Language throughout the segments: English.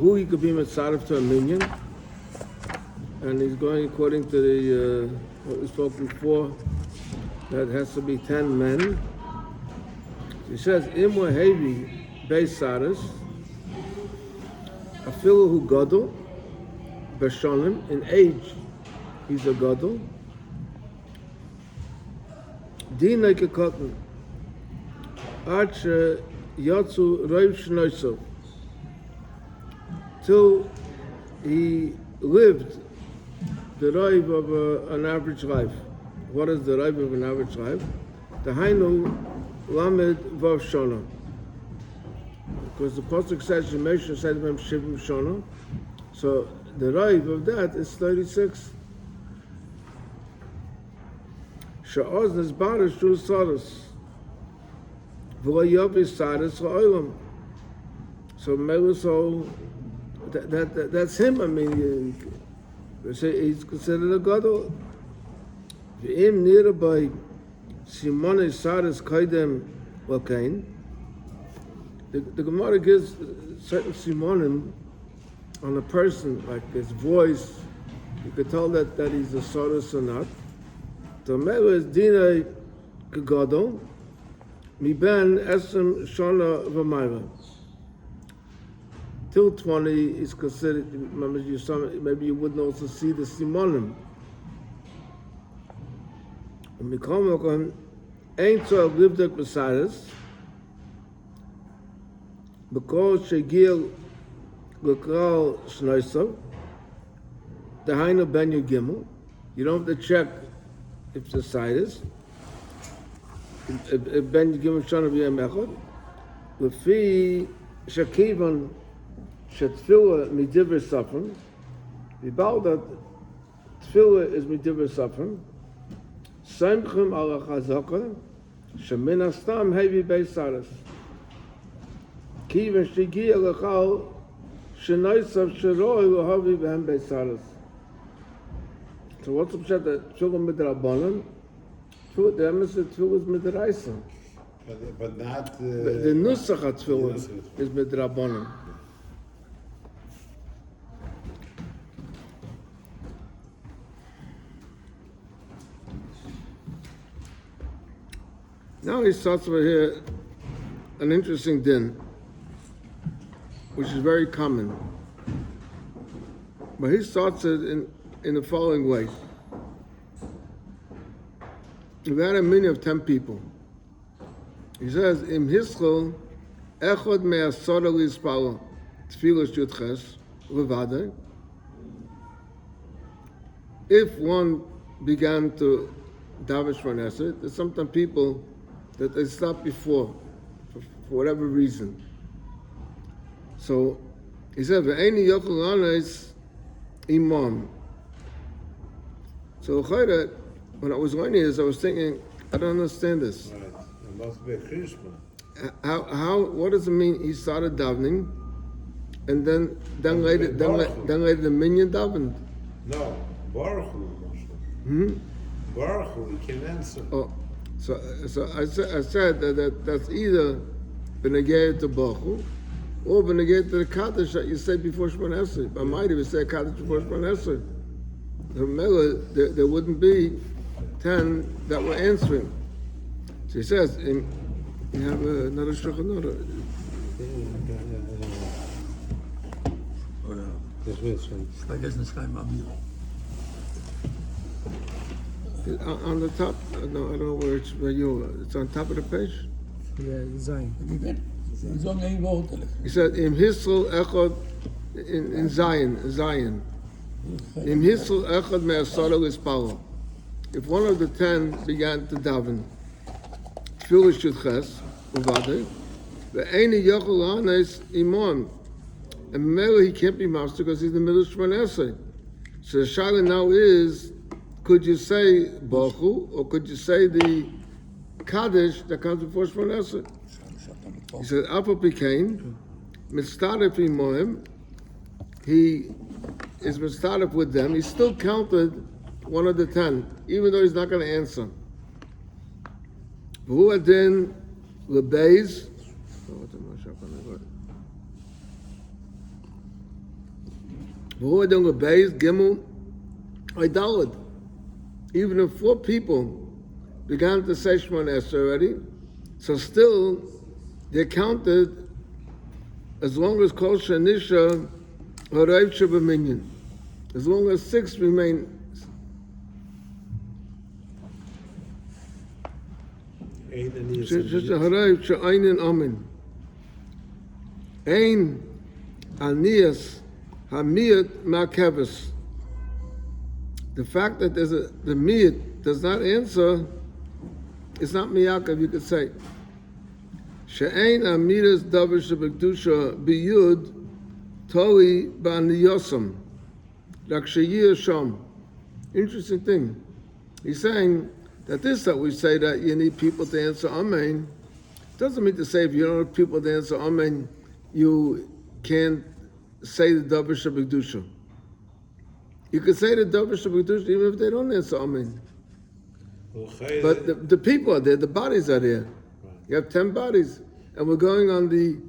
who he could be mitzaref to a minion, and he's going according to the what we spoke before, that has to be 10 men. He says, Im heavy beis saris, afilu hu gadol, beshonim, in age, he's a gadol. Dinay kekotten, ad yatsu roiv shnoisov, till he lived the roiv of an average life. What is the roiv of an average life? The hainu lamed vav shona. Because the pasuk says Shemesha said to him shivim shona, so the roiv of that is 36. Sha'oz nesbarish shu saras, v'lo yavi saras ha'olam. So maybe so that's him. I mean, he's considered a gadol. V'im nira by סימן saras kaidem l'kain. The Gemara gives certain simanim on a person, like his voice. You could tell that he's a saras or not. So maybe is dinay kegadol mi ben esem shana v'mayla. Till 20 is considered. Maybe you wouldn't also see the simanim. Mikom ain't so lived up beside us because shegil lokal shnoisav the hainu ben gimel. You don't have to check if the side is if ben gimel shana b'yem echad lefi shakivan shetfila midiver safran. About that tefillah is midiver safran. Samchim ala chazaka, shemin astam heavy beis saras. Kiven shigi alachal, shenaisav sheroi lahavi behem beis saras. So what's the pshat that tefillah midrabanan? The emes tefillah is midraisa. But not the nusach tefillah is midrabanan. Now he starts over here an interesting din, which is very common. But he starts it in the following way. We've had a minyan of 10 people. He says, Im hischel echod me'asor lispalo tefillah yudches levadei. If one began to daven shmona esrei, there's sometimes people that they stopped before, for whatever reason. So he said, "Ve'eni yochel lanes imam." So when I was learning this, I was thinking, I don't understand this. right. It must be a Krishma. How? What does it mean? He started davening, and then later the minyan davened. No, Baruch Hu. Baruch Hu, he can answer. Oh. So I said that's either benegay to Baruch or benegay to the Kaddish that you say before Shemona Esrei. I might even say Kaddish before Shemona Esrei. There wouldn't be 10 that were answering. So he says, you have another shulchan aruch. On the top, no, I don't know where it's on top of the page. Yeah, Zion. He said, "Im hisel echad in Zion. Im hisel echad me'asara lispalo." If one of the 10 began to daven, tefillah yudches uvadei, ve'eni yochel lanes imam, and maybe he can't be master because he's in the middle of Shemona Esrei. So the shaila now is, could you say Baruch Hu, or could you say the Kaddish that comes before Shemona Esrei? He said, Apo Pikain, Mitzaref Imoim, he is Mitzaref with them. He still counted one of the 10, even though he's not going to answer. V'hu adin lebeis, V'ho'edon lebeis gimel idolad. Even if 4 people began to say Shemona Esrei already, so still they're counted as long as kol shenisha harayv shebeminyan. As long as 6 remain. Harayv she'einin amin. Ein aniyas hamiyat ma'keves. The fact that there's the miyat does not answer, it's not miyakav, you could say. She'ein amidas davar shebekdusha biyud toli ba'niyosam. Like sheyir sham. Interesting thing. He's saying that we say that you need people to answer amen. Doesn't mean to say if you don't have people to answer amen, you can't say the davar shebekdusha. You could say the davar shebekdusha even if they don't answer amen. But the people are there, the bodies are there. You have 10 bodies, and we're going on the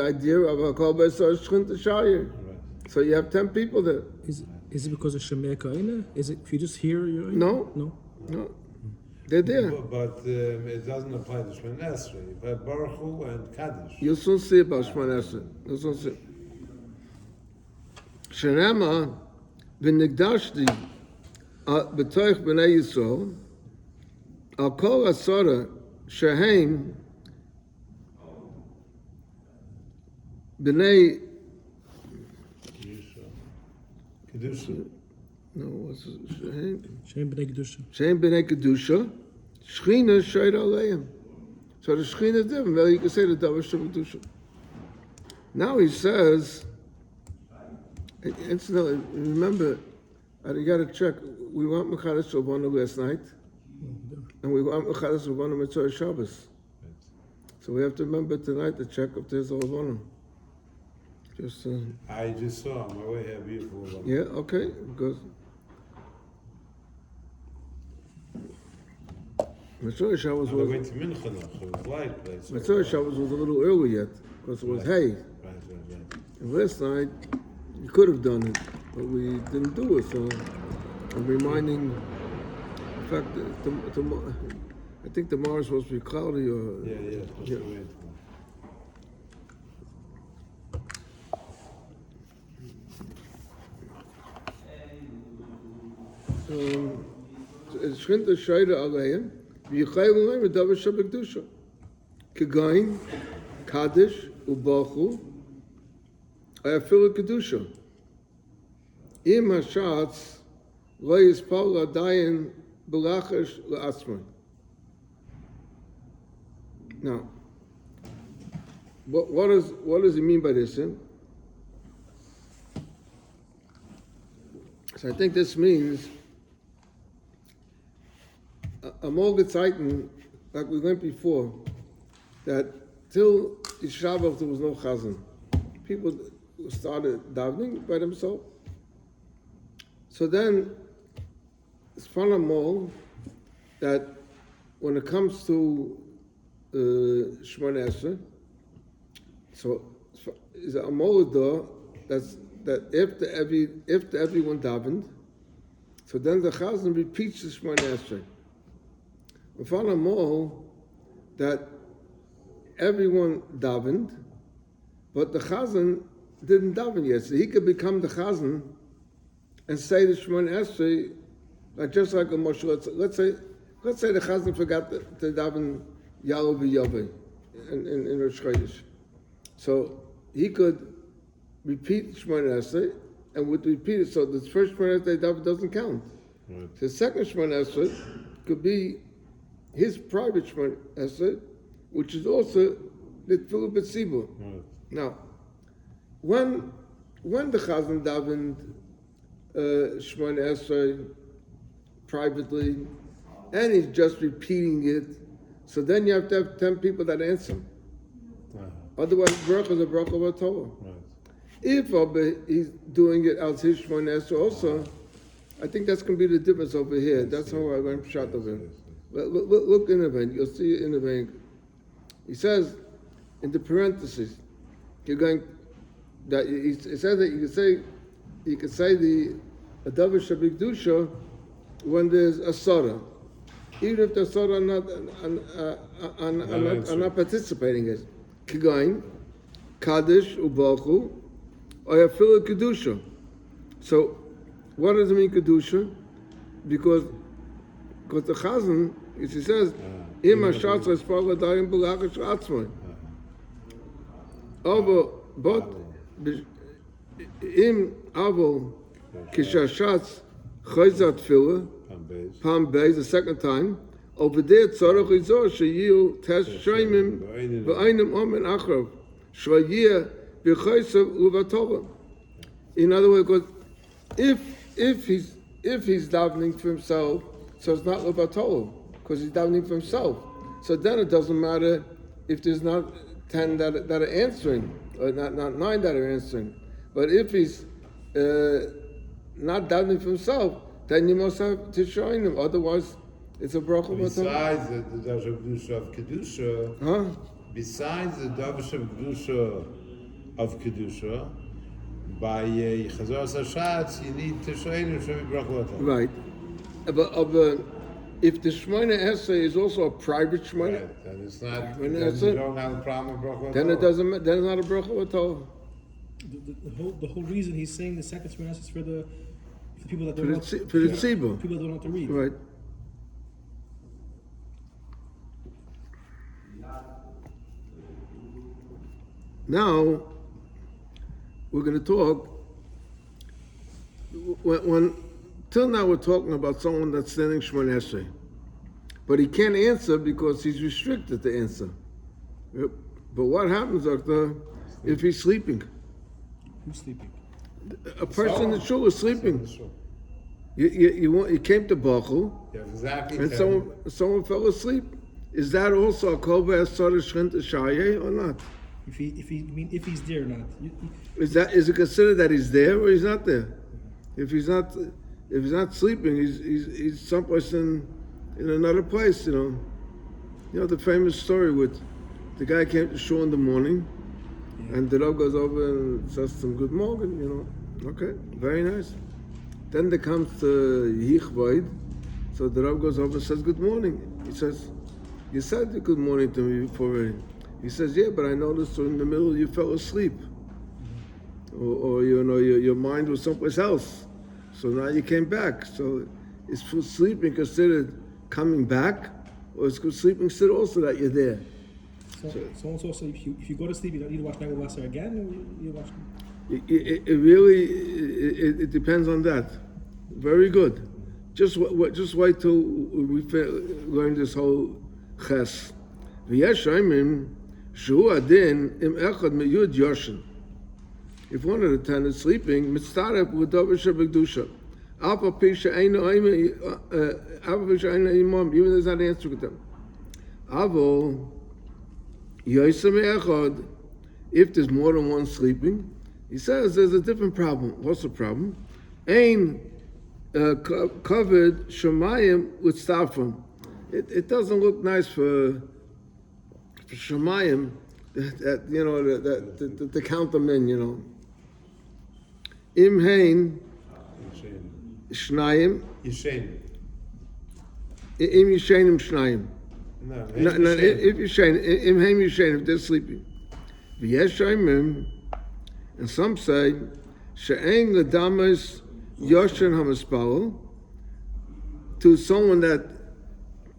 idea of a kol b'yisrael shchin t'shayir. So you have 10 people there. Is it because of Shemei Kaina? Is it if you just hear your No. They're there. But it doesn't apply to Shemona Esrei. But Baruch Hu and Kaddish. You'll soon see about Shemona Esrei. You'll soon see. Shenema v'nigdashti b'toich b'nei Yisrael al kol asara shehem b'nei Kedusha. no, what's it? Shehem B'nei Kedusha. Shehem b'nei Kedusha Shechina shayda aleim. So the Shechina is different. Well, you can say the davar shebekdusha. Now he says, incidentally, remember, you got to check. We went Mechades Rabbanan last night, and we went Mechades Rabbanan Mitzvah Shabbos. So we have to remember tonight to check if there's a Rabbanan. Just I just saw on my way here, beautiful. yeah, okay, good. Mitzvah Shabbos On the way was to Mincha, it was light. Mitzvah Shabbos was a little early yet because it was hay. Right. And last night, you could have done it, but we didn't do it. So I'm reminding, in fact, I think tomorrow's supposed to be cloudy or. Yeah. Shchinta shayda aleim, v'yichayv aleim v'davar shebekdusha. Kegain, kaddish, ubachu, ayafilu kedusha. Im hashatz lo yispal adayin b'lachash la'atzmai. Now, what does he mean by this? So I think this means Amol Gezeiten, like we went before, that till Yishavach there was no chazan. People started davening by themselves. So then it's fun Amol that when it comes to Shemona Esrei, so is a Amol that if everyone davened, so then the chazan repeats the Shemona Esrei. We found a more that everyone davened, but the chazan didn't daven yet. So he could become the chazan and say the Shemona Esrei, just like a Moshe. Let's say the chazan forgot to daven Yalo v'Yovei in Rosh Chodesh. So he could repeat Shemona Esrei and would repeat it. So the first Shemona Esrei daven doesn't count. Right. The second Shemona Esrei could be his private Shemona Esrei, which is also the Tefillah B'tzibur. Right. Now, when the Chazan davened Shemona Esrei privately, and he's just repeating it, so then you have to have 10 people that answer. Otherwise, bracha is a bracha of a Torah. Right. If he's doing it as his Shemona Esrei also, I think that's going to be the difference over here. That's how I learned Pshat over here. Look in the vein. You'll see it in the vein. He says, in the parentheses, you're going, that it says that you could say the Adav Shabikdusha when there's a Sora. Even if the Sora are not participating in it. Kigain, Kaddish, Ubachu, or Yafil Kedusha. So, what does it mean Kedusha? Because the Chazan, he says, Im Hashatz Respal Adayim B'Lachash Atzmai. But Im Avo Kishashatz Chayzat Tefillah Pam Beis the second time over there Tzarech Izor Sheyil Tes Shaimim V'Einim Omen Achrav Shvayir B'Chaysav Uvatorah. In other words, because if he's davening for himself, so it's not Uvatorah because he's davening for himself. So then it doesn't matter if there's not 10 that are answering, or not 9 that are answering. But if he's not davening for himself, then you must have to join him. Otherwise, it's a bracha. Besides the Davar of Kedusha, besides the Davar of Kedusha, by Chazor Sashatz, you need to show him bracha. Right. But if the Shemona Esrei is also a private Shemona, right, then it's not. Then Then you don't have a problem with bracha. then it doesn't. Then it's not a bracha at all. The whole reason he's saying the second Shemona is for the people that don't know For the tzibur. people that don't know how to read. Right. Now we're going to talk. When till now we're talking about someone that's standing Shemona Esrei, but he can't answer because he's restricted to answer. Yep. But what happens, Doctor, if he's sleeping? Who's sleeping? A person in the shul is sleeping. You came to Bachel, Exactly. and someone fell asleep. Is that also a kol v'asar shchint shaye or not? If he's there or not. Is it considered that he's there or he's not there? If he's not sleeping, he's someplace in another place. You know the famous story with the guy came to shul in the morning, and the Rav goes over and says some good morning. Okay, very nice. Then there comes the Yichvoid, so the Rav goes over and says good morning. He says, "You said good morning to me before already." He says, "Yeah, but I noticed in the middle you fell asleep, or your mind was someplace else. So now you came back. So is sleeping considered coming back, or is sleeping considered also that you're there?" So also, if you go to sleep, you don't need to watch Nagel Wasser again, or you watch. It really depends on that. Very good. Just wait till we learn this whole ches. V'yesh shaimim shu adin im echad meyud yoshin. If one of the 10 is sleeping, mitzaref with davar shebekdusha. Alpa pisha eino imam. Even there's not answer with them. Avo yosem echad. If there's more than one sleeping, he says there's a different problem. What's the problem? Ein covered shemayim with stafim. It doesn't look nice for shemayim to count them in. Im hein shnayim. Yishen. Im yishenim shnayim. No, If yishen, im hein yishen, if they're sleeping. V'yesh shaimim. And some say, she'eng l'damas yoshen hamaspal, to someone that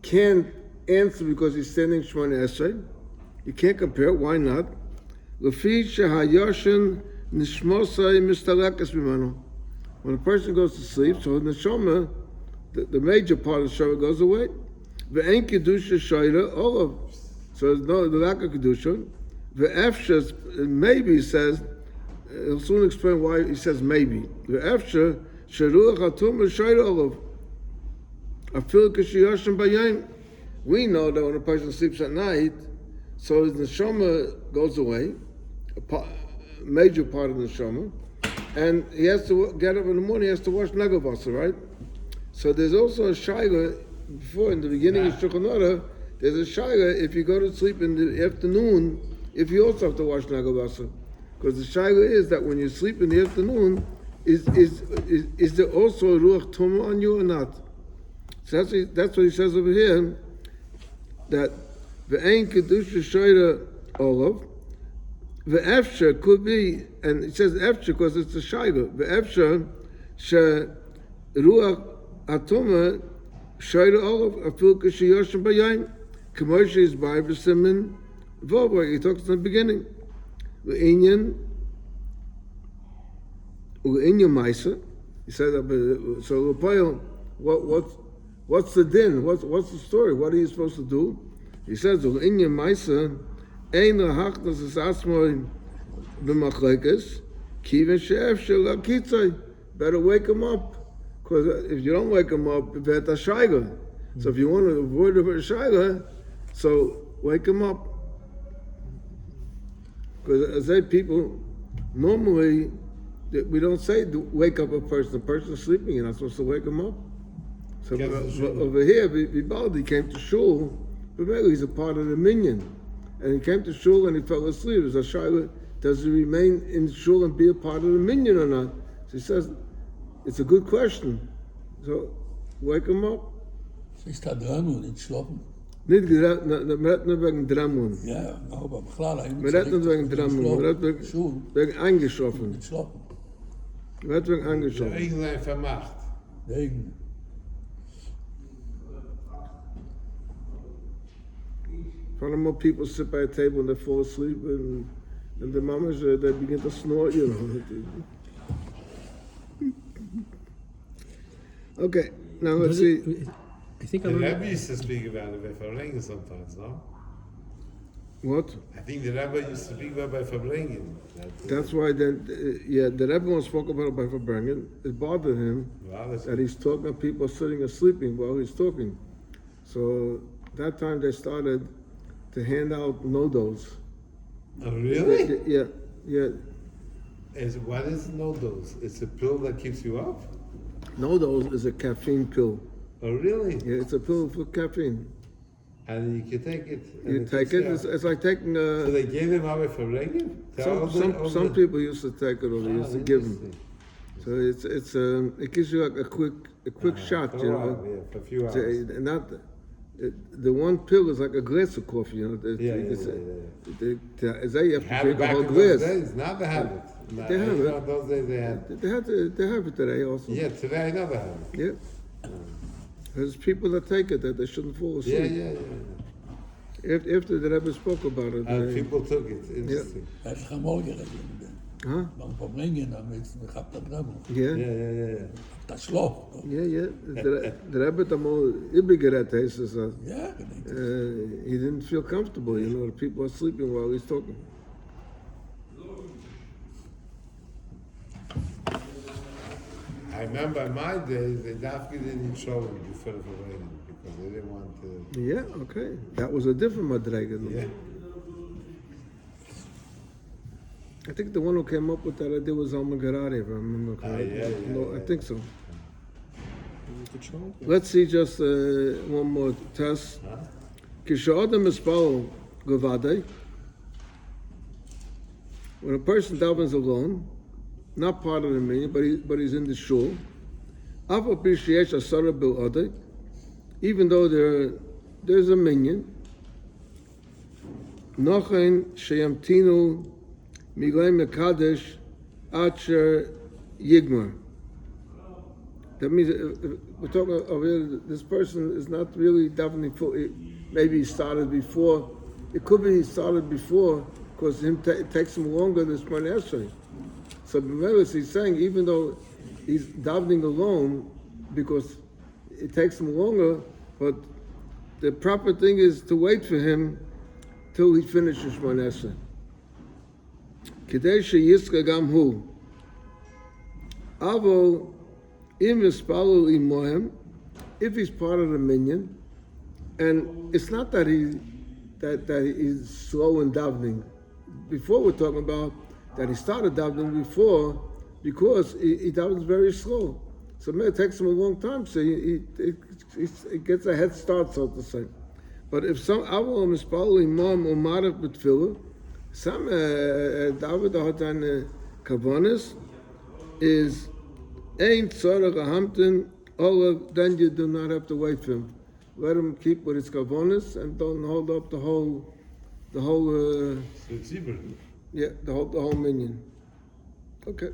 can't answer because he's standing Shemona Esrei. You can't compare. Why not? L'fi shehayoshen nishmosai mistalekes b'mano. When a person goes to sleep, so the neshama, the major part of the shara goes away. Ve'en kedusha shayla olav. So there's no the lack of kedusha. Ve'efshas maybe says. He'll soon explain why he says maybe. We know that when a person sleeps at night, so his neshama goes away, a major part of the neshama, and he has to get up in the morning, he has to wash nagavasa, right? So there's also a shayla, before in the beginning of Shulchan Aruch, there's a shayla if you go to sleep in the afternoon, if you also have to wash nagavasa. Because the shaila is that when you sleep in the afternoon, is there also a ruach tumah on you or not? So that's what he says over here, that ve'ein kedusha shoyra olav, ve'efsher could be, and it says efsher because it's a shaila, ve'efsher she ruach atumah shoyra olav afil k'shiyoshem b'yayim k'moshe is by b'simin v'obar. He talks in the beginning. U'inyan ma'isa. He said, so what's the din? What's the story? What are you supposed to do? He says, u'inyan ma'isa ein lahachnas es asmoi b'machlekes kiven she'efshel lakitzai. Better wake him up, because if you don't wake him up, you've had a shayla. So if you want to avoid a shayla, so wake him up. Because as I say, people, normally, we don't say to wake up a person. The person's sleeping, you're not supposed to wake him up. So over here, Vivaldi came to shul, but maybe he's a part of the minyan. And he came to shul and he fell asleep. There's a shayla, does he remain in shul and be a part of the minyan or not? So he says, it's a good question. So, wake him up. Ist da dran und nicht schlafen? Nicht gerade, wir retten nur wegen Dramun. Ja, aber klar, Wir retten nicht wegen Dramun, wir retten wegen eingeschoffen. Nicht schlafen. Wir retten wegen eingeschoffen. Irgendein vermacht. Wegen. Far more people sit by a table and they fall asleep, and the mamas, they begin to snore, you know. Okay, now let's see. I think I The remember. Rebbe used to speak about it by Verbringen sometimes, no? What? I think the Rebbe used to speak about it by Verbringen. That's why then, the Rebbe spoke about it by Verbringen. It bothered him that he's talking, people sitting and sleeping while he's talking. So that time they started to hand out nodos. Oh, really? Yeah. What is no-dose? It's a pill that keeps you up? Nodos is a caffeine pill. Oh, really? Yeah, it's a pill for caffeine. And you can take it. And You take it. It's like taking. So they gave him away for regular. Some people used to take it, or they used to give them. So it gives you like a quick shot, you know. Yeah, for a few hours. And the one pill is like a glass of coffee, you know. As they have to Have drink it a back whole in those glass. days. Now they have it. They have it. Those days they had. They have it today also. Yeah, today I know they have it. Yeah. There's people that take it that they shouldn't fall asleep. Yeah. After the Rebbe spoke about it. People took it. Interesting. Heb je geen mooi geregeld? Huh? Dan Verbringen, dan gaat dat Rebbe. Yeah. Dat slaapt. Yeah. The Rebbe Tamo Ibigeret, he says that. Ja, ik denk. He didn't feel comfortable, you know, the people are sleeping while he's talking. I remember in my days, they definitely didn't show him before the Verbringen because they didn't want to. Yeah, okay. That was a different Madrega. Yeah. I think the one who came up with that idea was Alma Garari, if I remember correctly. I think so. Let's see just one more test. Kishadam Mispal Gavade. When a person davens alone, not part of the minyan, but he's in the shul. Even though there's a minyan, Nochen sheyamtinu migay mekadesh acher yigmar. That means we're talking over here, this person is not really davening full. Maybe he started before. It could be he started before because it takes him longer this Shemona Esrei. So remember, he's saying even though he's davening alone, because it takes him longer, but the proper thing is to wait for him till he finishes Shemona Esrei. Kidei sheyiska gam hu. Avo im yispalu imohem, if he's part of the minyan, and it's not that he's slow in davening. Before we're talking about that he started davening before because he davens very slow. So it takes him a long time, so he gets a head start, so to say. But if some aval mispal imam umarif b'tefillah, Some David hat eine Kavanis is ain't sort of a Hampton. Then you do not have to wait for him. Let him keep with his Kavanis and don't hold up the whole So it's Ibn. yeah, the whole minion. Okay.